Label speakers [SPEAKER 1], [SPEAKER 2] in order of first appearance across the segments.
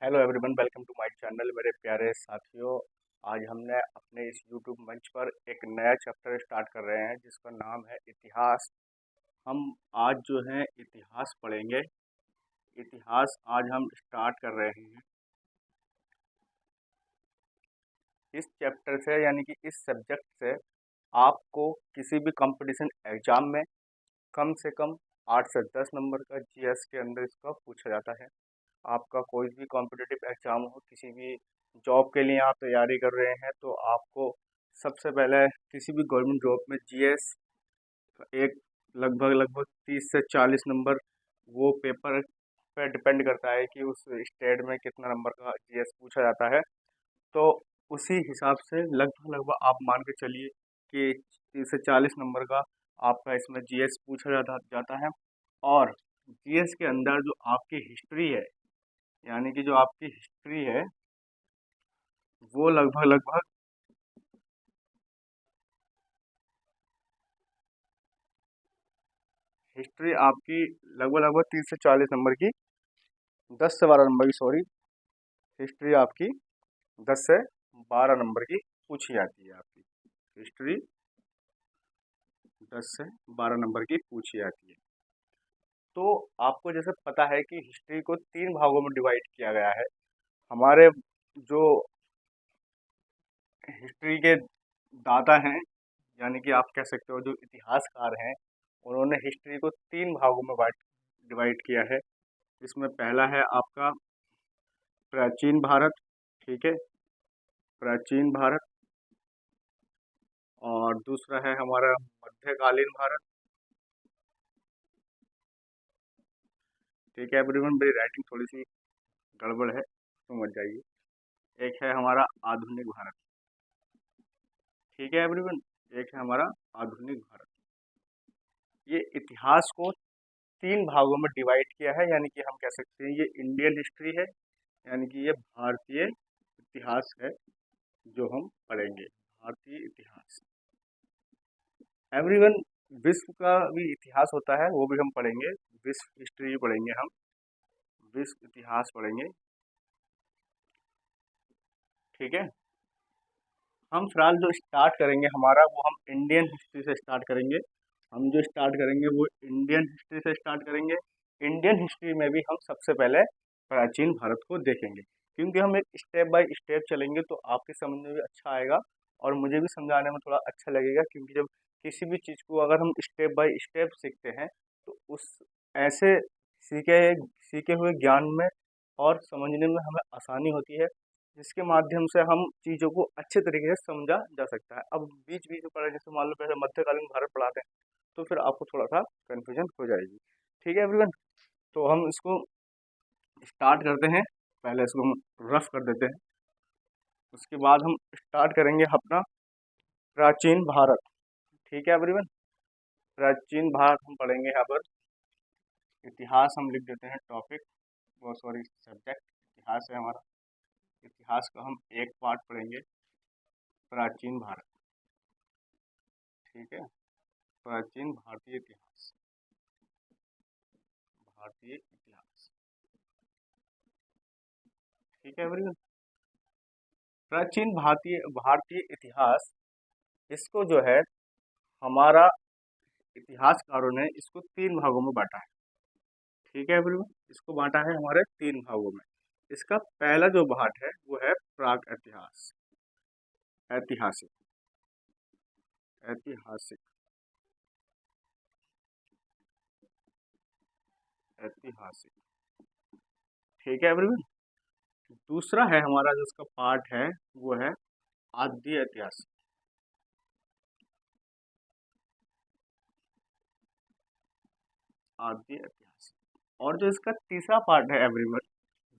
[SPEAKER 1] Hello everyone, welcome to my channel. मेरे प्यारे साथियों, आज हमने अपने इस यूट्यूब मंच पर एक नया चैप्टर स्टार्ट कर रहे हैं जिसका नाम है इतिहास। हम आज जो है इतिहास पढ़ेंगे। इतिहास आज हम स्टार्ट कर रहे हैं। इस चैप्टर से यानी कि इस सब्जेक्ट से आपको किसी भी कंपटीशन एग्जाम में कम से कम 8 से 10 नंबर का जीएस के अंदर इसका पूछा जाता है। आपका कोई भी कॉम्पिटिटिव एग्जाम हो, किसी भी जॉब के लिए आप तैयारी कर रहे हैं, तो आपको सबसे पहले किसी भी गवर्नमेंट जॉब में जीएस एक लगभग लगभग 30 से 40 नंबर, वो पेपर पे डिपेंड करता है कि उस स्टेट में कितना नंबर का जीएस पूछा जाता है। तो उसी हिसाब से लगभग लगभग आप मान के चलिए कि 30 से 40 नंबर का आपका इसमें जीएस पूछा जाता है। और जीएस के अंदर जो आपकी हिस्ट्री है, यानी कि जो आपकी हिस्ट्री है, वो लगभग लगभग हिस्ट्री आपकी लगभग लगभग 30 से 40 नंबर की, 10 से 12 नंबर की, सॉरी, हिस्ट्री आपकी 10 से 12 नंबर की पूछी जाती है। आपकी हिस्ट्री 10 से 12 नंबर की पूछी जाती है। तो आपको जैसे पता है कि हिस्ट्री को 3 भागों में डिवाइड किया गया है। हमारे जो हिस्ट्री के दाता हैं, यानी कि आप कह सकते हो जो इतिहासकार हैं, उन्होंने हिस्ट्री को 3 भागों में डिवाइड किया है। इसमें पहला है आपका प्राचीन भारत, ठीक है, प्राचीन भारत। और दूसरा है हमारा मध्यकालीन भारत, ठीक है एवरीवन, मेरी राइटिंग थोड़ी सी गड़बड़ है तो मत जाइए। एक है हमारा आधुनिक भारत, ठीक है एवरीवन, एक है हमारा आधुनिक भारत। ये इतिहास को 3 भागों में डिवाइड किया है, यानी कि हम कह सकते हैं ये इंडियन हिस्ट्री है, यानी कि ये भारतीय इतिहास है जो हम पढ़ेंगे, भारतीय इतिहास। एवरीवन, विश्व का भी इतिहास होता है, वो भी हम पढ़ेंगे। विश्व हिस्ट्री पढ़ेंगे हम, विश्व इतिहास पढ़ेंगे, ठीक है। हम फिलहाल जो स्टार्ट करेंगे हमारा, वो हम इंडियन हिस्ट्री से स्टार्ट करेंगे। हम जो स्टार्ट करेंगे वो इंडियन हिस्ट्री से स्टार्ट करेंगे। इंडियन हिस्ट्री में भी हम सबसे पहले प्राचीन भारत को देखेंगे, क्योंकि हम एक स्टेप बाय स्टेप चलेंगे तो आपके समझ में भी अच्छा आएगा और मुझे भी समझाने में थोड़ा अच्छा लगेगा। क्योंकि जब किसी भी चीज़ को अगर हम स्टेप बाय स्टेप सीखते हैं तो उस ऐसे सीखे सीखे हुए ज्ञान में और समझने में हमें आसानी होती है, जिसके माध्यम से हम चीज़ों को अच्छे तरीके से समझा जा सकता है। अब बीच बीच में पढ़ा, जैसे मान लो पहले मध्यकालीन भारत पढ़ाते हैं तो फिर आपको थोड़ा सा कन्फ्यूजन हो जाएगी, ठीक है एवरीवन। तो हम इसको स्टार्ट करते हैं। पहले इसको हम रफ कर देते हैं, उसके बाद हम स्टार्ट करेंगे अपना प्राचीन भारत, ठीक है एवरीवन। प्राचीन भारत हम पढ़ेंगे यहाँ पर। इतिहास हम लिख देते हैं टॉपिक, वो सॉरी सब्जेक्ट इतिहास है हमारा। इतिहास का हम एक पार्ट पढ़ेंगे, प्राचीन भारत, ठीक है। प्राचीन भारतीय इतिहास, भारतीय इतिहास, ठीक है एवरीवन। प्राचीन भारतीय भारतीय इतिहास, इसको जो है हमारा इतिहासकारों ने इसको 3 भागों में बांटा है, ठीक है एवरीवन। इसको बांटा है हमारे 3 भागों में। इसका पहला जो भाग है वो है प्राक इतिहास, ऐतिहासिक, ऐतिहासिक, ऐतिहासिक, ठीक है एवरीवन। दूसरा है हमारा जो इसका पार्ट है वो है आद्य इतिहास, आद्य इतिहास। और जो इसका तीसरा पार्ट है एवरीवन,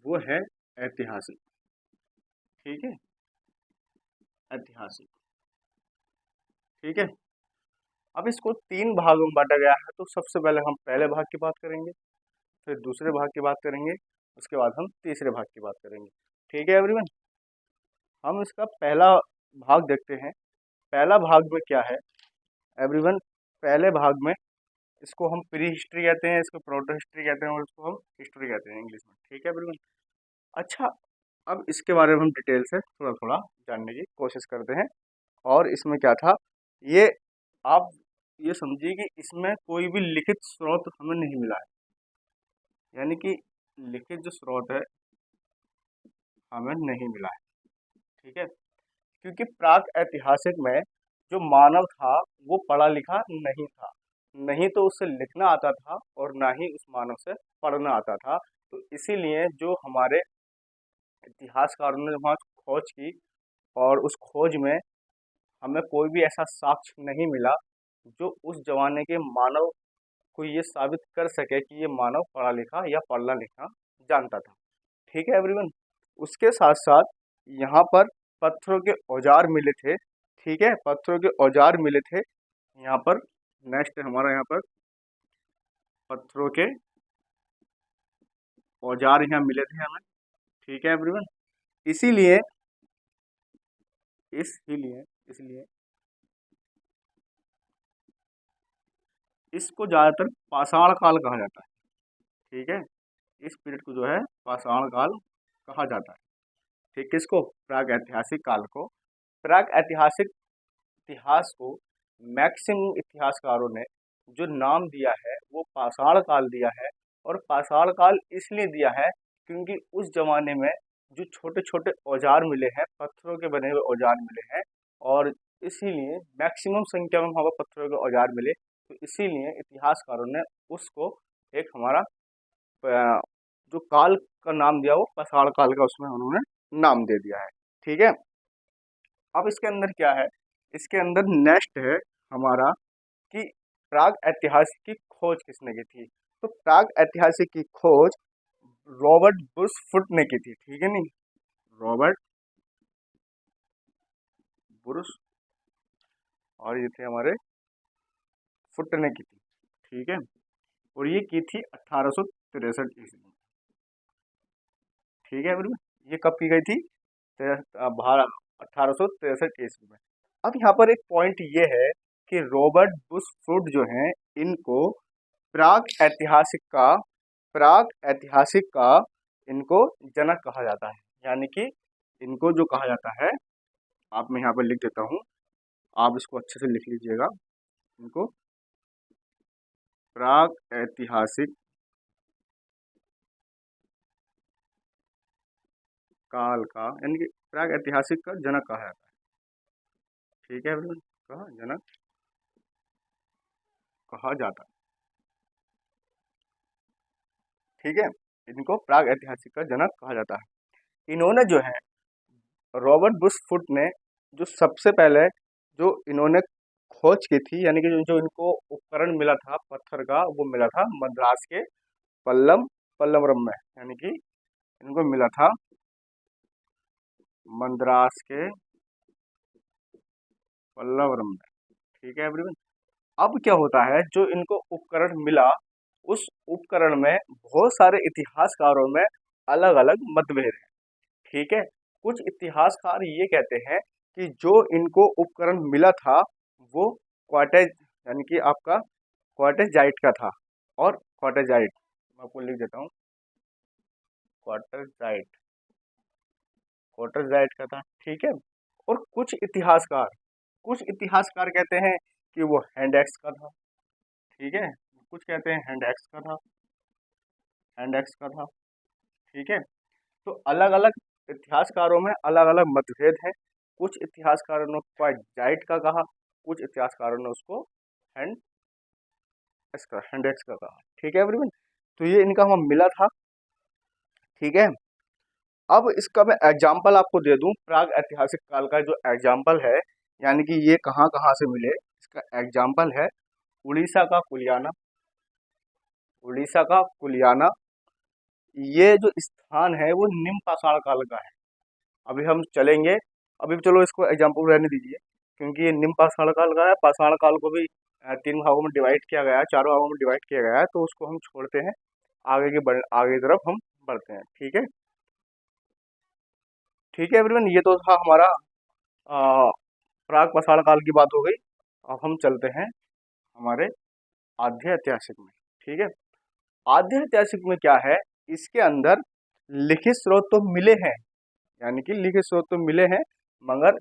[SPEAKER 1] वो है ऐतिहासिक, ठीक है, ऐतिहासिक, ठीक है। अब इसको 3 भागों में बांटा गया है, तो सबसे पहले हम पहले भाग की बात करेंगे, फिर दूसरे भाग की बात करेंगे, उसके बाद हम तीसरे भाग की बात करेंगे, ठीक है एवरीवन। हम इसका पहला भाग देखते हैं। पहला भाग में क्या है एवरीवन, पहले भाग में इसको हम प्री हिस्ट्री कहते हैं, इसको प्रोटो हिस्ट्री कहते हैं और इसको हम हिस्ट्री कहते हैं इंग्लिश में, ठीक है एवरीवन। अच्छा, अब इसके बारे में हम डिटेल से थोड़ा थोड़ा जानने की कोशिश करते हैं। और इसमें क्या था, ये आप ये समझिए कि इसमें कोई भी लिखित स्रोत हमें नहीं मिला है, यानी कि लिखित जो स्रोत है हमें नहीं मिला है। ठीक है, क्योंकि प्राक ऐतिहासिक में जो मानव था वो पढ़ा लिखा नहीं था, नहीं तो उसे लिखना आता था और ना ही उस मानव से पढ़ना आता था। तो इसीलिए जो हमारे इतिहासकारों ने वहाँ खोज की, और उस खोज में हमें कोई भी ऐसा साक्ष्य नहीं मिला जो उस जमाने के मानव को ये साबित कर सके कि ये मानव पढ़ा लिखा या पढ़ना लिखना जानता था। ठीक है एवरीवन। उसके साथ साथ यहाँ पर पत्थरों के औजार मिले थे। ठीक है, पत्थरों के औजार मिले थे यहाँ पर। नेक्स्ट हमारा यहाँ पर पत्थरों के औजार यहाँ मिले थे हमें। ठीक है एवरीवन। इसीलिए इसलिए इसलिए इसको ज़्यादातर पाषाण काल कहा जाता है। ठीक है, इस पीरियड को जो है पाषाण काल कहा जाता है। ठीक, किसको? प्राग ऐतिहासिक काल को। प्राग ऐतिहासिक इतिहास को मैक्सिमम इतिहासकारों ने जो नाम दिया है वो पाषाण काल दिया है। और पाषाण काल इसलिए दिया है क्योंकि उस जमाने में जो छोटे छोटे औजार मिले हैं, पत्थरों के बने हुए औजार मिले हैं, और इसीलिए मैक्सिमम संख्या में वहाँ पर पत्थरों के औजार मिले। तो इसीलिए इतिहासकारों ने उसको एक हमारा जो काल का नाम दिया वो पाषाण काल का उसमें उन्होंने नाम दे दिया है। ठीक है, अब इसके अंदर क्या है, इसके अंदर नेक्स्ट है हमारा कि प्राग ऐतिहासिक की खोज किसने की थी। तो प्राग ऐतिहासिक की खोज रॉबर्ट बुशफुट ने की थी। ठीक है, नहीं, रॉबर्ट बुश और ये थे हमारे फुट ने की थी। ठीक है, और ये की थी 1863 ईस्वी में। ठीक है बिल्कुल, ये कब की गई थी? भारत 1863 ईस्वी में। अब यहाँ पर एक पॉइंट ये है कि रॉबर्ट बुशफुट जो हैं इनको प्राग ऐतिहासिक का प्राग ऐतिहासिक का इनको जनक कहा जाता है। यानी कि इनको जो कहा जाता है, आप मैं यहाँ पर लिख देता हूँ, आप इसको अच्छे से लिख लीजिएगा। इनको प्राग ऐतिहासिक काल का, यानी कि प्राग ऐतिहासिक का जनक कहा जाता है। ठीक है बिल्कुल, कहा जनक कहा जाता है। ठीक है, इनको प्राग ऐतिहासिक का जनक कहा जाता है। इन्होंने जो है रॉबर्ट बुशफुट ने जो सबसे पहले जो इन्होंने खोज की थी, यानी कि जो इनको उपकरण मिला था पत्थर का, वो मिला था मद्रास के पल्लवरम में। यानी कि इनको मिला था मद्रास के पल्लवरम में। ठीक है एवरीवन। अब क्या होता है, जो इनको उपकरण मिला उस उपकरण में बहुत सारे इतिहासकारों में अलग अलग मतभेद है। ठीक है, कुछ इतिहासकार ये कहते हैं कि जो इनको उपकरण मिला था वो क्वार्टेज, यानी कि आपका क्वार्टेजाइट का था। और क्वार्टेजाइट मैं आपको लिख देता हूँ, क्वार्टेजाइट क्वार्टेजाइट का था। ठीक है, और कुछ इतिहासकार कहते हैं कि वो हैंड एक्स का था। ठीक है, कुछ कहते हैं हैंड एक्स का था, हैंड एक्स का था। ठीक है, तो अलग अलग इतिहासकारों में अलग अलग मतभेद हैं। कुछ इतिहासकारों ने क्वार्टेजाइट का कहा, कुछ इतिहासकारों ने उसको हैंड हैंड एक्स का कहा। ठीक है एवरीवन, तो ये इनका हमें मिला था। ठीक है, अब इसका मैं एग्जाम्पल आपको दे दूं, प्राग ऐतिहासिक काल का जो एग्जाम्पल है, यानी कि ये कहाँ कहाँ से मिले, इसका एग्जाम्पल है उड़ीसा का कुलियाना। उड़ीसा का कुलियाना, ये जो स्थान है वो निम्न पाषाण काल का है। अभी हम चलेंगे, अभी चलो इसको एग्जाम्पल रहने दीजिए, क्योंकि ये निम्न पाषाण काल का है। पाषाण काल को भी तीन भागों में डिवाइड किया गया है, चारों भागों में डिवाइड किया गया है, तो उसको हम छोड़ते हैं, आगे की तरफ हम बढ़ते हैं। ठीक है, ठीक है एवरीवन, ये तो था हमारा अ, प्राग पाषाण काल की बात हो गई। अब हम चलते हैं हमारे आध्य ऐतिहासिक में। ठीक है, आध्य ऐतिहासिक में क्या है, इसके अंदर लिखित स्रोत तो मिले हैं, यानी कि लिखित स्रोत तो मिले हैं, मगर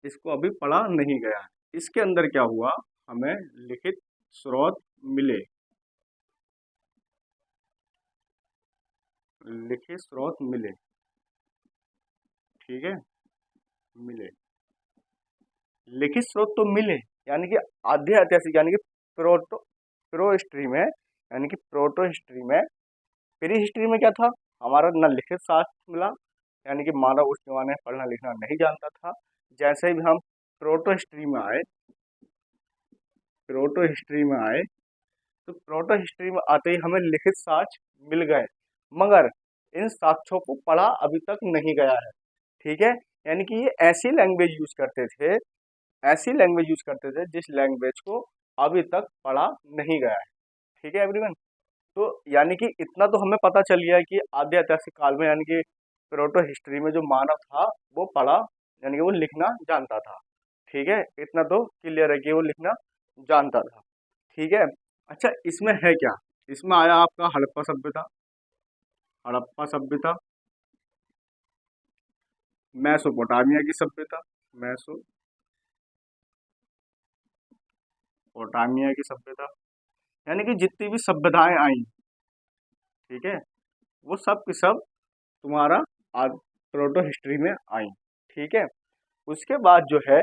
[SPEAKER 1] इसको अभी पढ़ा नहीं गया है। इसके अंदर क्या हुआ, हमें लिखित स्रोत मिले, लिखित स्रोत मिले, ठीक है, मिले, लिखित स्रोत तो मिले, यानी कि आद्य ऐतिहासिक, यानी कि प्रोटो प्रो हिस्ट्री में, यानी कि प्रोटो हिस्ट्री में, प्री हिस्ट्री में क्या था, हमारा न लिखित साक्ष्य मिला, यानी कि मानव उस जमाने में पढ़ना लिखना नहीं जानता था। जैसे ही हम प्रोटो हिस्ट्री में आए, प्रोटो हिस्ट्री में आए, तो प्रोटो हिस्ट्री में आते ही हमें लिखित साक्ष्य मिल गए, मगर इन साक्ष्यों को पढ़ा अभी तक नहीं गया है, ठीक है। यानी कि ये ऐसी लैंग्वेज यूज करते थे, ऐसी लैंग्वेज यूज करते थे जिस लैंग्वेज को अभी तक पढ़ा नहीं गया है, ठीक है एवरीवन। तो यानी कि इतना तो हमें पता चल गया कि आद्य ऐतिहासिक काल में, यानी कि प्रोटो हिस्ट्री में जो मानव था वो पढ़ा, यानी कि वो लिखना जानता था, ठीक है, इतना तो क्लियर है कि वो लिखना जानता था, ठीक है। अच्छा, इसमें है क्या, इसमें आया आपका हड़प्पा सभ्यता, हड़प्पा सभ्यता, मैसोपोटामिया की सभ्यता, मैसोपोटामिया की सभ्यता, यानी कि जितनी भी सभ्यताएं आई, ठीक है, वो सब की सब तुम्हारा आज प्रोटो हिस्ट्री में आई, ठीक है। उसके बाद जो है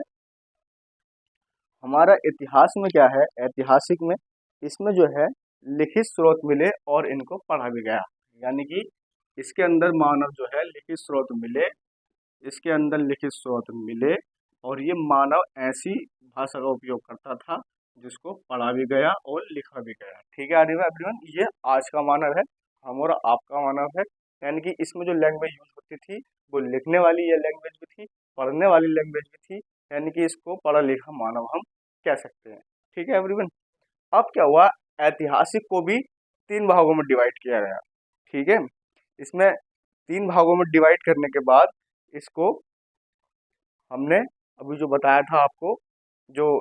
[SPEAKER 1] हमारा इतिहास में क्या है, ऐतिहासिक में, इसमें जो है लिखित स्रोत मिले और इनको पढ़ा भी गया, यानी कि इसके अंदर मानव जो है लिखित स्रोत मिले, इसके अंदर लिखित स्रोत मिले, और ये मानव ऐसी भाषा का उपयोग करता था जिसको पढ़ा भी गया और लिखा भी गया, ठीक है एवरीवन। ये आज का मानव है, हम और आपका मानव है, यानी कि इसमें जो लैंग्वेज यूज होती थी वो लिखने वाली ये लैंग्वेज भी थी, पढ़ने वाली लैंग्वेज भी थी, यानी कि इसको पढ़ा लिखा मानव हम कह सकते हैं, ठीक है एवरीवन। अब क्या हुआ, ऐतिहासिक को भी तीन भागों में डिवाइड किया गया, ठीक है। इसमें तीन भागों में डिवाइड करने के बाद इसको हमने अभी जो बताया था आपको, जो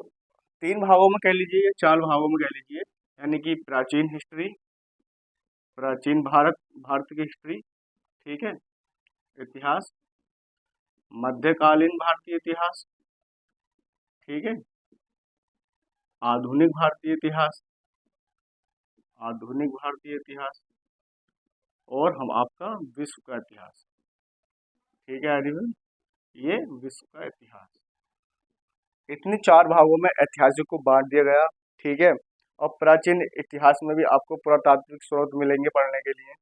[SPEAKER 1] तीन भागों में कह लीजिए, चार भागों में कह लीजिए, यानी कि प्राचीन हिस्ट्री, प्राचीन भारत, भारत की हिस्ट्री, ठीक है, इतिहास, मध्यकालीन भारतीय इतिहास, ठीक है, आधुनिक भारतीय इतिहास, आधुनिक भारतीय इतिहास, और हम आपका विश्व का इतिहास, ठीक है एवरीवन, ये विश्व का इतिहास, इतने चार भागों में ऐतिहासिक को बांट दिया गया, ठीक है। और प्राचीन इतिहास में भी आपको पुरातात्विक स्रोत मिलेंगे पढ़ने के लिए,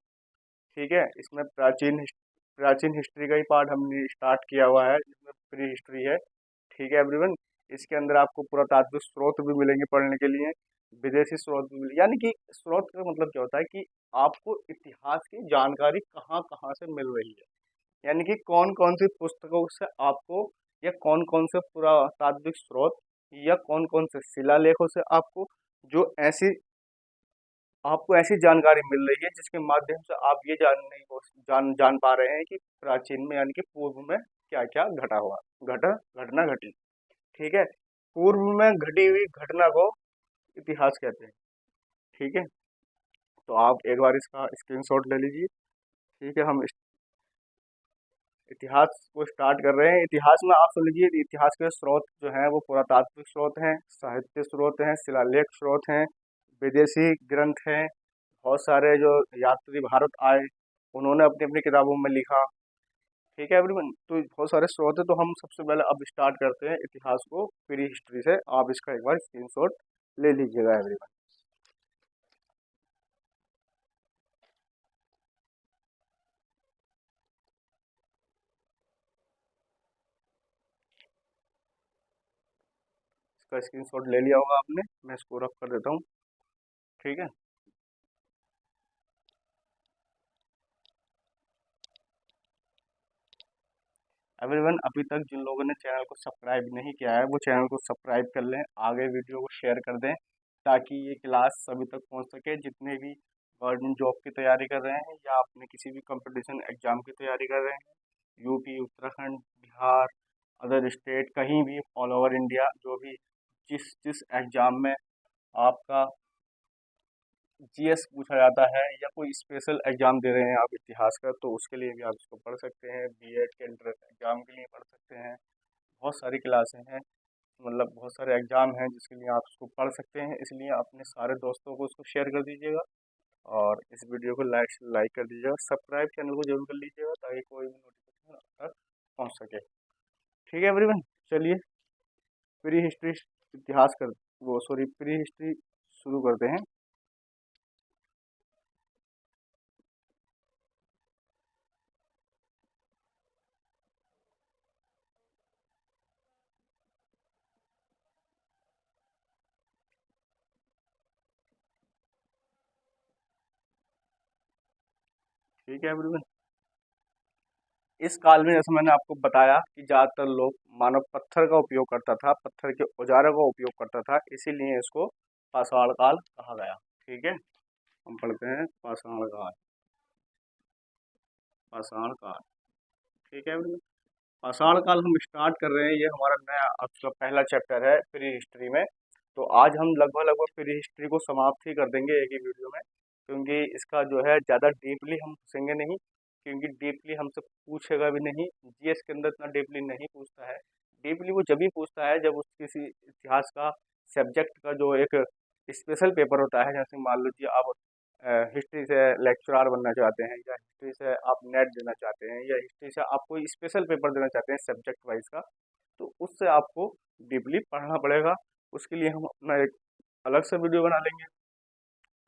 [SPEAKER 1] ठीक है। इसमें प्राचीन हिस्ट्री का ही पार्ट हमने स्टार्ट किया हुआ है, इसमें प्री हिस्ट्री है, ठीक है एवरीवन। इसके अंदर आपको पुरातात्विक स्रोत भी मिलेंगे पढ़ने के लिए, विदेशी स्रोत भी मिलेंगे, यानी कि स्रोत का मतलब क्या होता है कि आपको इतिहास की जानकारी कहाँ कहाँ से मिल रही है, यानी कि कौन कौन सी पुस्तकों से आपको, या कौन कौन से पुरातात्विक स्रोत, या कौन कौन से शिलालेखों से आपको, जो ऐसी आपको ऐसी जानकारी मिल रही है जिसके माध्यम से आप ये जानने को जान पा रहे हैं कि प्राचीन में, यानी कि पूर्व में क्या क्या घटा हुआ, घटना घटी, ठीक है। पूर्व में घटी हुई घटना को इतिहास कहते हैं, ठीक है। तो आप एक बार इसका स्क्रीनशॉट ले लीजिए, ठीक है। हम इतिहास को स्टार्ट कर रहे हैं। इतिहास में आप सुन लीजिए, इतिहास के स्रोत जो हैं वो पुरातात्विक स्रोत हैं, साहित्य स्रोत हैं, शिलालेख स्रोत हैं, विदेशी ग्रंथ हैं, बहुत सारे जो यात्री भारत आए उन्होंने अपनी अपनी किताबों में लिखा, ठीक है एवरीवन। तो बहुत सारे स्रोत है, तो हम सबसे पहले अब स्टार्ट करते हैं इतिहास को प्री हिस्ट्री से। आप इसका एक बार स्क्रीनशॉट ले लीजिएगा एवरीवन। इसका स्क्रीनशॉट ले लिया होगा आपने, मैं इसको रफ कर देता हूँ, ठीक है। एवरीवन, अभी तक जिन लोगों ने चैनल को सब्सक्राइब नहीं किया है वो चैनल को सब्सक्राइब कर लें, आगे वीडियो को शेयर कर दें, ताकि ये क्लास सभी तक पहुंच सके, जितने भी गवर्नमेंट जॉब की तैयारी कर रहे हैं या अपने किसी भी कंपटीशन एग्जाम की तैयारी कर रहे हैं, UP, Uttarakhand, Bihar, other state, कहीं भी ऑल ओवर इंडिया, जो भी जिस जिस एग्ज़ाम में आपका जीएस पूछा जाता है या कोई स्पेशल एग्जाम दे रहे हैं आप इतिहास का, तो उसके लिए भी आप इसको पढ़ सकते हैं। बीएड के एंट्रेंस एग्जाम के लिए पढ़ सकते हैं। बहुत सारी क्लासें हैं, मतलब बहुत सारे एग्जाम हैं जिसके लिए आप उसको पढ़ सकते हैं। इसलिए अपने सारे दोस्तों को उसको शेयर कर दीजिएगा और इस वीडियो को लाइक लाइक कर दीजिएगा। सब्सक्राइब चैनल को जरूर कर लीजिएगा ताकि कोई भी नोटिफिकेशन आप तक पहुँच सके। ठीक है एवरीवन, चलिए प्री हिस्ट्री इतिहास कर वो सॉरी प्री हिस्ट्री शुरू करते हैं। ठीक है एवरीवन, इस काल में जैसे मैंने आपको बताया कि ज़्यादातर लोग मानव पत्थर का उपयोग करता था, पत्थर के औजारों का उपयोग करता था, इसीलिए इसको पाषाण काल कहा गया। ठीक है, हम पढ़ते हैं पाषाण काल। पाषाण काल, ठीक है एवरीवन। पाषाण काल हम स्टार्ट कर रहे हैं, ये हमारा नया आपका पहला चैप्टर है प्री हिस्ट्री में। तो आज हम लगभग लगभग प्री हिस्ट्री को समाप्त ही कर देंगे एक ही वीडियो में, क्योंकि इसका जो है ज़्यादा डीपली हम घुसेंगे नहीं, क्योंकि डीपली हमसे पूछेगा भी नहीं। जीएस के अंदर इतना डीपली नहीं पूछता है। डीपली वो जब भी पूछता है जब उस किसी इतिहास का सब्जेक्ट का जो एक स्पेशल पेपर होता है, जैसे मान लीजिए आप हिस्ट्री से लेक्चरार बनना चाहते हैं, या हिस्ट्री से आप नेट देना चाहते हैं, या हिस्ट्री से आप कोई स्पेशल पेपर देना चाहते हैं सब्जेक्ट वाइज का, तो उससे आपको डीपली पढ़ना पड़ेगा। उसके लिए हम अपना एक अलग से वीडियो बना लेंगे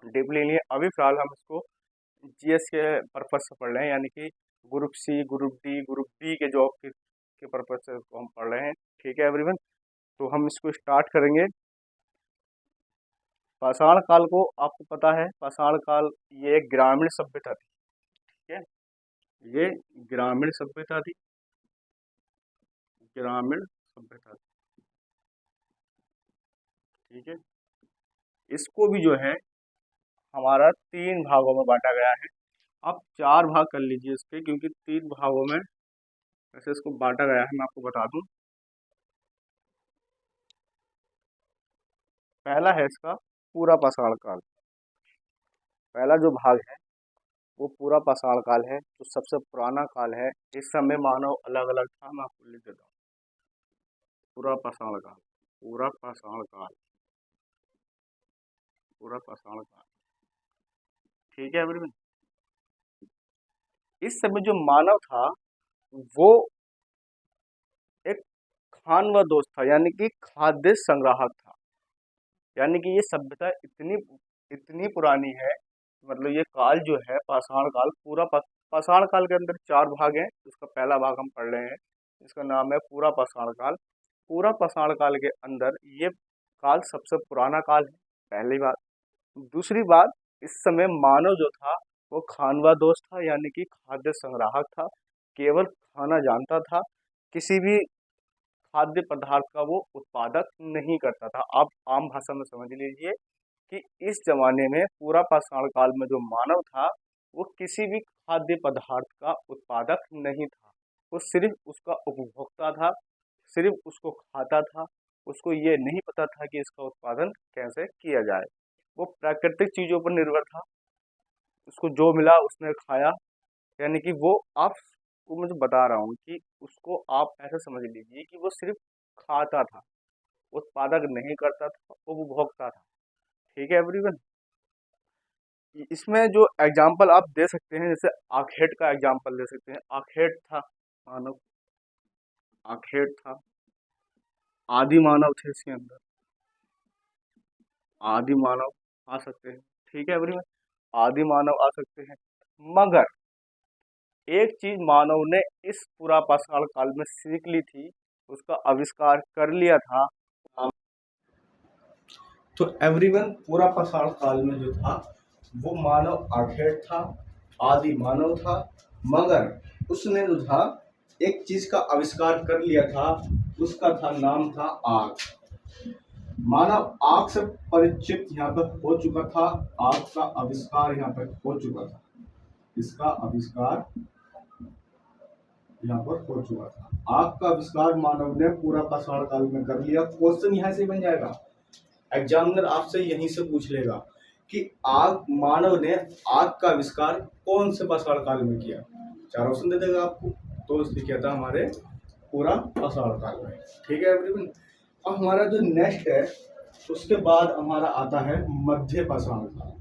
[SPEAKER 1] डीपली लिए। अभी फिलहाल हम इसको जीएस के पर्पज से पढ़ रहे हैं, यानी कि group C, group D, group B के जॉब के पर्पज से इसको हम पढ़ रहे हैं। ठीक है एवरीवन, तो हम इसको स्टार्ट करेंगे। पाषाण काल को आपको पता है, पाषाण काल ये एक ग्रामीण सभ्यता थी। ठीक है, ये ग्रामीण सभ्यता थी, ग्रामीण सभ्यता थी। ठीक है, इसको भी जो है हमारा 3 भागों में बांटा गया है। आप 4 भाग कर लीजिए इसके, क्योंकि 3 भागों में ऐसे इसको बांटा गया है। मैं आपको बता दूं, पहला है इसका पूरा पाषाण काल। पहला जो भाग है वो पूरा पाषाण काल है, जो सबसे पुराना काल है। इस समय मानव अलग अलग था, मैं आपको लिख देता हूँ। पूरा पाषाण काल, पूरा पाषाण काल, पूरा पाषाण काल। ठीक है एवरीवन, इस समय जो मानव था वो एक खान व दोस्त था, यानी कि खाद्य संग्राहक था। यानी कि ये सभ्यता इतनी इतनी पुरानी है, मतलब ये काल जो है पाषाण काल, पूरा पाषाण काल के अंदर 4 भाग हैं। इसका पहला भाग हम पढ़ रहे हैं, इसका नाम है पूरा पाषाण काल। पूरा पाषाण काल के अंदर ये काल सबसे पुराना काल है, पहली बात। दूसरी बात, इस समय मानव जो था वो खानवा दोस्त था, यानी कि खाद्य संग्राहक था, केवल खाना जानता था, किसी भी खाद्य पदार्थ का वो उत्पादक नहीं करता था। आप आम भाषा में समझ लीजिए कि इस जमाने में पूरा पाषाण काल में जो मानव था वो किसी भी खाद्य पदार्थ का उत्पादक नहीं था। वो सिर्फ उसका उपभोक्ता था, सिर्फ उसको खाता था। उसको ये नहीं पता था कि इसका उत्पादन कैसे किया जाए। वो प्राकृतिक चीज़ों पर निर्भर था, उसको जो मिला उसने खाया। यानी कि वो आप को मुझे बता रहा हूँ कि उसको आप ऐसा समझ लीजिए कि वो सिर्फ खाता था, उत्पादक नहीं करता था, उपभोक्ता था। ठीक है एवरीवन, इसमें जो एग्जाम्पल आप दे सकते हैं, जैसे आखेट का एग्जाम्पल दे सकते हैं। आखेट था मानव, आखेट था, आदि मानव थे इसके अंदर, आदि मानव आ सकते हैं। ठीक है एवरीवन, आदि मानव आ सकते हैं। मगर एक चीज मानव ने इस पूरा पाषाण काल में सीख ली थी, उसका आविष्कार कर लिया था। तो एवरीवन, पूरा पाषाण काल में जो था वो मानव आखेट था, आदि मानव था, मगर उसने जो था एक चीज का आविष्कार कर लिया था, उसका था नाम था आग। मानव आग से परिचित यहाँ पर हो चुका था, आग का आविष्कार यहाँ पर हो चुका था, इसका आविष्कार यहाँ पर हो चुका था। आग का आविष्कार मानव ने पूरा पाषाण काल में कर लिया। क्वेश्चन यहाँ से बन जाएगा, एग्जामिनर आपसे यहीं से पूछ लेगा कि आग, मानव ने आग का आविष्कार कौन से पाषाण काल में किया? 4 ऑप्शन दे देगा आपको। तो इसलिए क्या था हमारे पूरा पाषाण काल में। ठीक है एवरीवन। अब हमारा जो नेक्स्ट है उसके बाद हमारा आता है मध्य पाषाण काल।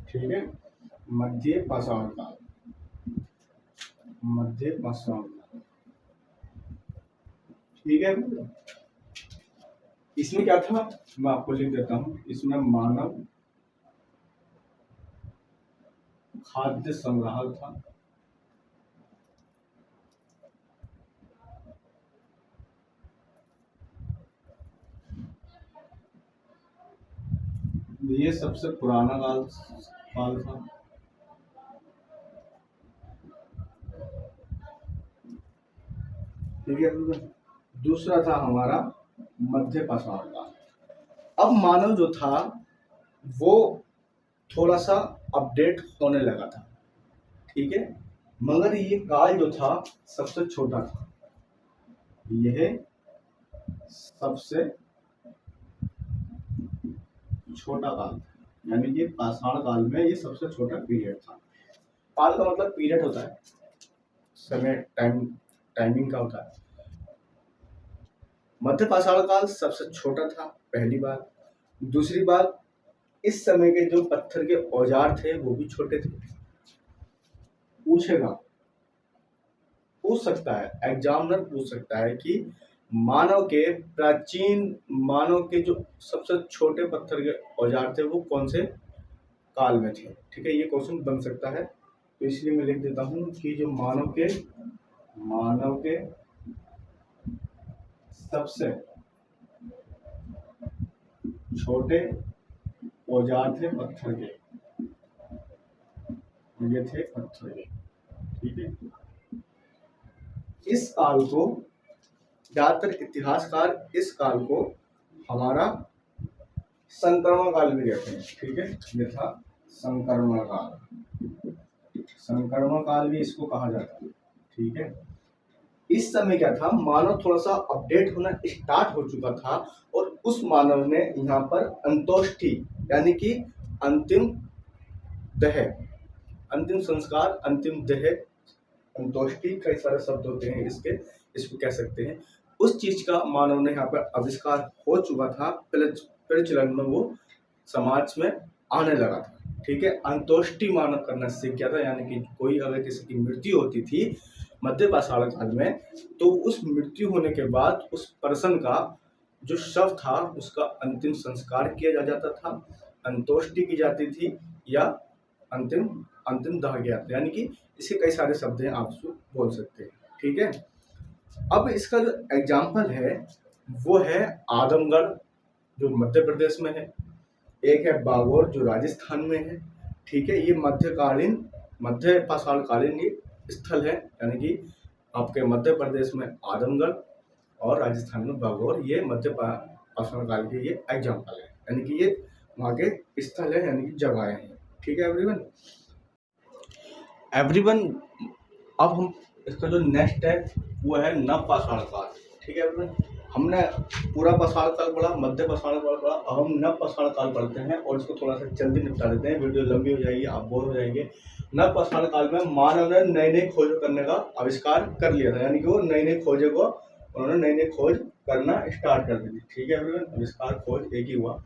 [SPEAKER 1] ठीक है, मध्य पाषाण काल, मध्य पाषाण काल। ठीक है, इसमें क्या था मैं आपको लिख देता हूं। इसमें मानव खाद्य संग्राहक था, ये सबसे पुराना काल था। ठीक है, दूसरा था हमारा मध्य पाषाण काल। अब मानव जो था वो थोड़ा सा अपडेट होने लगा था। ठीक है, मगर ये काल जो था सबसे छोटा था। यह सबसे छोटा काल था, यानी कि पाषाण काल में ये सबसे छोटा पीरियड था। काल का मतलब पीरियड होता है, समय, टाइमिंग का होता है। मध्य पाषाण काल सबसे छोटा था, पहली बात। दूसरी बात, इस समय के जो पत्थर के औजार थे वो भी छोटे थे। पूछ सकता है एग्जामिनर, पूछ सकता है कि मानव के जो सबसे छोटे पत्थर के औजार थे वो कौन से काल में थे। ठीक है, ये क्वेश्चन बन सकता है। तो इसलिए मैं लिख देता हूं कि जो मानव के सबसे छोटे औजार थे पत्थर के, ये थे पत्थर के। ठीक है, इस काल को ज्यादातर इतिहासकार इस काल को हमारा संक्रमण काल भी कहते हैं। ठीक है, ये था संक्रमण काल, संक्रमण काल भी इसको कहा जाता है। ठीक है, इस समय क्या था, मानव थोड़ा सा अपडेट होना स्टार्ट हो चुका था और उस मानव ने यहाँ पर अंतोष्टि यानी कि अंतिम दह, अंतिम संस्कार, अंतिम दह, अंतोष्टि, कई सारे शब्द होते हैं इसको कह सकते हैं। उस चीज का मानव ने यहाँ पर आविष्कार हो चुका था, प्रचलन में वो समाज में आने लगा था। ठीक है, अंतोष्टि मानव करना सीख गया था, यानी कि कोई अगर किसी की मृत्यु होती थी मध्य पाषाण काल में, तो उस मृत्यु होने के बाद उस पर्सन का जो शव था उसका अंतिम संस्कार किया जाता था, अंतोष्टि की जाती थी, या अंतिम दाह गया था। यानी कि इसके कई सारे शब्द हैं, आप उसको बोल सकते हैं। ठीक है, अब इसका जो एग्जाम्पल है वो है आदमगढ़ जो मध्य प्रदेश में है, एक है बागोर जो राजस्थान में है। ठीक है, ये मध्य पाषाण कालीन ये स्थल है, यानी कि आपके मध्य प्रदेश में आदमगढ़ और राजस्थान में बागोर, ये मध्य पाषाण काल के ये एग्जाम्पल है, यानी कि ये वहाँ के स्थल है, यानी कि जगह है। ठीक है एवरीवन, अब हम इसका जो नेक्स्ट है वो है नव पाषाण काल। ठीक है एवरीवन, हमने पूरा पाषाण काल पढ़ा, मध्य पाषाण काल पढ़ा, अब हम नव पाषाण काल पढ़ते हैं और इसको थोड़ा सा जल्दी निपटा देते हैं, वीडियो लंबी हो जाएगी, आप बोर हो जाएंगे। नव पाषाण काल में मानव ने नई खोज करने का आविष्कार कर लिया था, यानी कि वो नई खोजों को उन्होंने नई खोज करना स्टार्ट कर दी थी। ठीक है एवरीवन, आविष्कार खोज एक ही हुआ,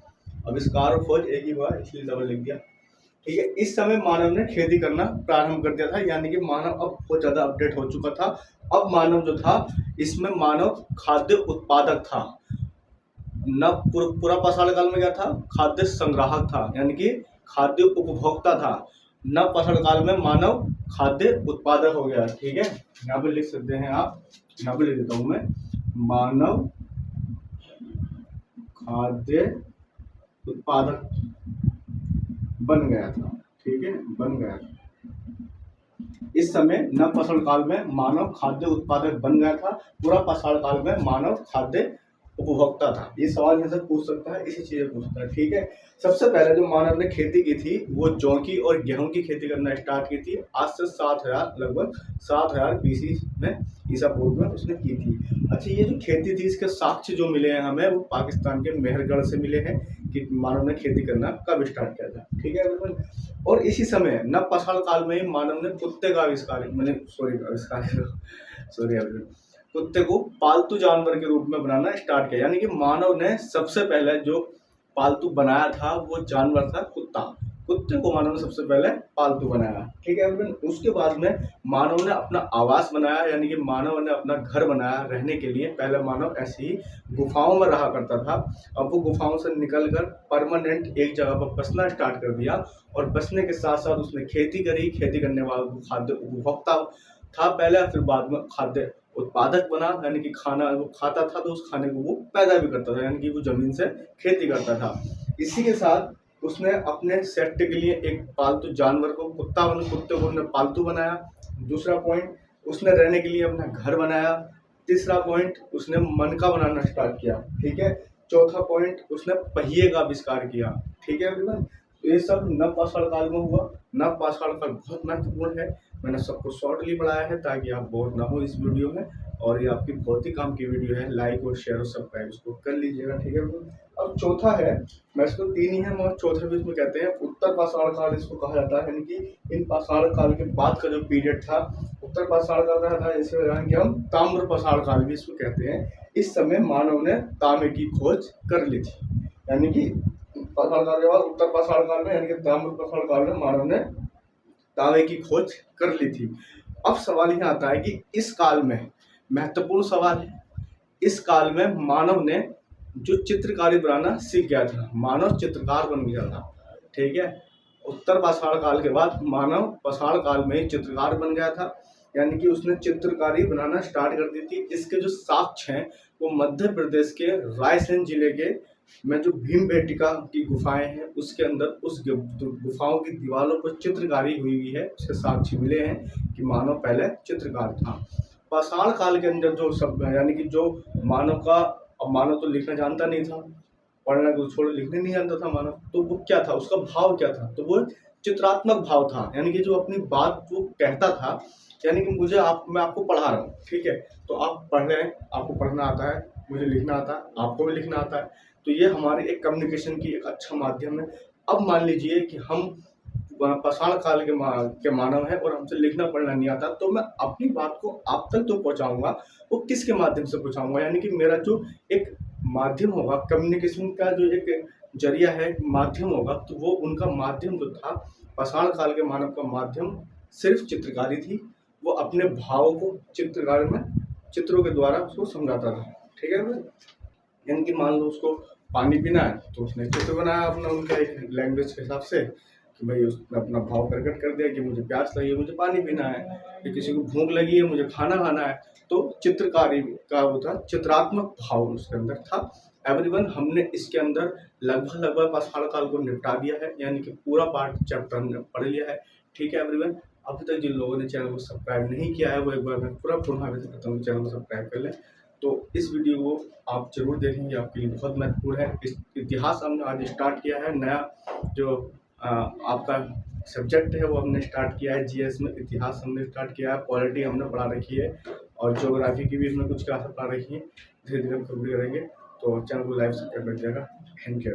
[SPEAKER 1] आविष्कार और खोज एक ही हुआ, इसलिए डबल लिख दिया। ठीक है, इस समय मानव ने खेती करना प्रारंभ कर दिया था, यानी कि मानव अब बहुत ज्यादा अपडेट हो चुका था। अब मानव जो था इसमें मानव खाद्य उत्पादक था, न पूरा पाषाण काल में क्या था, खाद्य संग्राहक था, यानी कि खाद्य उपभोक्ता था। नव पाषाण काल में मानव खाद्य उत्पादक हो गया। ठीक है, यहाँ पे लिख सकते हैं आप, यहाँ पे लिख देता हूं मैं, मानव खाद्य उत्पादक बन गया था। ठीक है, बन गया था। इस समय नव पाषाण काल में मानव खाद्य उत्पादक बन गया था, पूरा पाषाण काल में मानव खाद्य उपभोक्ता था। ये सवाल यहाँ से पूछ सकता है, इसी चीजें पूछ सकता है। ठीक है, सबसे पहले जो मानव ने खेती की थी वो जौ की और गेहूं की खेती करना स्टार्ट की थी, आज से 7000 लगभग 7000 BC में, ईसा पूर्व में उसने की थी। अच्छा, ये जो खेती थी इसके साक्ष्य जो मिले हैं हमें वो पाकिस्तान के मेहरगढ़ से मिले हैं कि मानव ने खेती करना कब स्टार्ट किया था। ठीक है बिल्कुल। और इसी समय नव पाषाण काल में ही मानव ने कुत्ते का आविष्कार सॉरी कुत्ते को पालतू जानवर के रूप में बनाना स्टार्ट किया। यानी कि मानव ने सबसे पहले जो पालतू बनाया था वो जानवर था कुत्ता। कुत्ते को मानव ने सबसे पहले पालतू बनाया। ठीक है। उसके बाद में मानव ने अपना आवास बनाया, यानी कि मानव ने अपना घर बनाया रहने के लिए। पहले मानव ऐसे ही गुफाओं में रहा करता था, अब वो गुफाओं से निकलकर परमानेंट एक जगह पर बसना स्टार्ट कर दिया। और बसने के साथ साथ उसने खेती करी। खेती करने वाला खाद्य उपभोक्ता था पहले, फिर बाद में खाद्य उत्पादक बना, यानी कि खाना वो खाता था तो उस खाने को वो पैदा भी करता था, यानी कि वो जमीन से खेती करता था। इसी के साथ उसने अपने सेट के लिए एक पालतू जानवर को कुत्ते को उसने पालतू बनाया। दूसरा पॉइंट, उसने रहने के लिए अपना घर बनाया। तीसरा पॉइंट, उसने मनका बनाना स्टार्ट किया। ठीक है। चौथा पॉइंट, उसने पहिए का आविष्कार किया। ठीक है एवरीवन। तो ये सब नव पाषाण काल में हुआ। नव पाषाण काल बहुत महत्वपूर्ण है। मैंने सबको शॉर्टली बढ़ाया है ताकि आप बोर ना हो इस वीडियो में, और ये आपकी बहुत ही काम की वीडियो है। लाइक और शेयर और सब्सक्राइब इसको कर लीजिएगा। ठीक है। अब चौथा है, मैं इसको तीन ही है मगर चौथा भी इसमें कहते हैं उत्तर पाषाण काल इसको कहा जाता है। यानी कि इन पाषाण काल के बाद का जो पीरियड था उत्तर पाषाण काल कहा था, इसे कि हम ताम्र पाषाण काल भी इसको कहते हैं। इस समय मानव ने तांबे की खोज कर ली थी। यानी कि पाषाण काल के बाद उत्तर पाषाण काल में, यानी कि ताम्र पाषाण काल में मानव ने तांबे की खोज कर ली थी। अब सवाल यह आता है कि इस काल में महत्वपूर्ण सवाल है, इस काल में मानव ने जो चित्रकारी बनाना सीख गया था, मानव चित्रकार बन गया था। ठीक है। उत्तर पाषाण काल के बाद मानव पाषाण काल में ही चित्रकार बन गया था, यानी कि उसने चित्रकारी बनाना स्टार्ट कर दी थी। इसके जो साक्ष्य हैं वो मध्य प्रदेश के रायसेन जिले के में जो भीमबेटका की गुफाएं हैं उसके अंदर उस गुफाओं की दीवारों पर चित्रकारी हुई है, उसके साक्ष्य मिले हैं कि मानव पहले चित्रकार था। पाषाण काल के अंदर जो सब, यानी कि जो मानव का, अब मानव तो लिखना जानता नहीं था, पढ़ना को छोड़ लिखने नहीं जानता था मानव, तो वो क्या था, उसका भाव क्या था, तो वो चित्रात्मक भाव था। यानी कि जो अपनी बात वो कहता था, यानी कि मैं आपको पढ़ा रहा हूँ। ठीक है। तो आप पढ़ रहे हैं, आपको पढ़ना आता है, मुझे लिखना आता है, आपको भी लिखना आता है, तो ये हमारे एक कम्युनिकेशन की एक अच्छा माध्यम है। अब मान लीजिए कि हम पाषाण काल के मानव हैं और हमसे लिखना पढ़ना नहीं आता, तो मैं अपनी बात को आप तक तो पहुंचाऊंगा, वो किसके माध्यम से पहुंचाऊंगा, यानी कि मेरा जो एक माध्यम होगा, कम्युनिकेशन का जो एक जरिया है, माध्यम होगा, तो वो उनका माध्यम जो था, पाषाण काल के मानव का माध्यम सिर्फ चित्रकारी थी। वो अपने भाव को चित्रकारी में चित्रों के द्वारा उसको समझाता था। ठीक है। यानी कि मान लो उसको पानी पीना है तो उसने चित्र बनाया अपना, उनका एक लैंग्वेज के हिसाब से, कि भाई उसने अपना भाव प्रकट कर दिया कि मुझे प्यास लगी है, मुझे पानी पीना है, या किसी को भूख लगी है, मुझे खाना खाना है। तो चित्रकारी का वो था, चित्रात्मक भाव उसके अंदर था। एवरीवन, हमने इसके अंदर लगभग पाषाण काल को निपटा दिया है, यानी कि पूरा पार्ट चैप्टर हमने पढ़ लिया है। ठीक है एवरीवन। अभी तक जिन लोगों ने चैनल को सब्सक्राइब नहीं किया है वो एक बार मैं पूरा विजिट करता हूँ, चैनल को सब्सक्राइब कर लें। तो इस वीडियो को आप जरूर देखेंगे, आपके लिए बहुत महत्वपूर्ण है। इस इतिहास हमने आज स्टार्ट किया है, नया जो आपका सब्जेक्ट है वो हमने स्टार्ट किया है। जीएस में इतिहास हमने स्टार्ट किया है, पॉलिटी हमने पढ़ा रखी है, और ज्योग्राफी की भी इसमें कुछ क्लासेस पढ़ा रखी है। धीरे धीरे हम कंप्लीट करेंगे। तो चैनल को लाइक सब्सक्राइब कर दीजिएगा। Thank you.